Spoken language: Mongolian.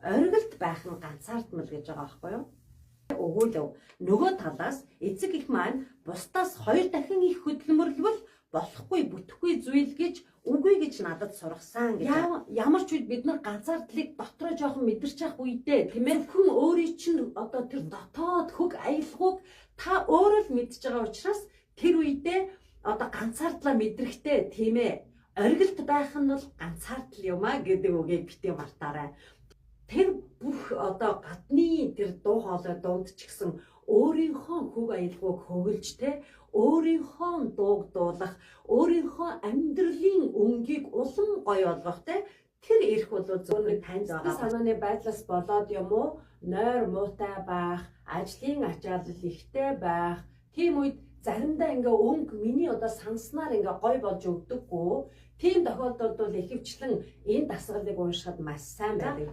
оргилд байх нь ганцаардмал гэж байгаа байхгүй юу? Өгүүлв. Нөгөө талаас эцэг их маань бусдаас 2 дахин их хөдөлмөрлөвл болохгүй бүтэхгүй зүйл гэж үгүй гэж надад сургасан гэж. Ямар ч үед бид нар ганцаардлыг дотроо жоохон мэдэрч явах үедээ тийм ээ хүн өөрийн чинь одоо тэр дотоод хөг аялгауг та өөрөө л мэдж байгаа учраас тэр үедээ одоо ганцаардлаа мэдрэхтэй тийм ээ оргилд байх нь бол ганцаардл юм а гэдэг үгийг битгий мартаарай. Тэр бүх одоо гадны тэр дуу хоолой дунд ч гэсэн өөрийнхөө хөг аялгауг хөглж те өөрийнхөө дууг дуулах, өөрийнхөө амьдралын өнгийг улам гоё болгох те тэр эрх бол зөвхөн танд байгаа. Санааны байдлаас болоод юм уу? Нойр муутай байх, ажлын ачаалал ихтэй байх. Тийм үед заримдаа ингээ өнгө миний одоо санснаар ингээ гоё болж өгдөггүй. Тийм тохиолдолд бол ихэвчлэн энэ дасгалыг уншихад маш сайн байдаг.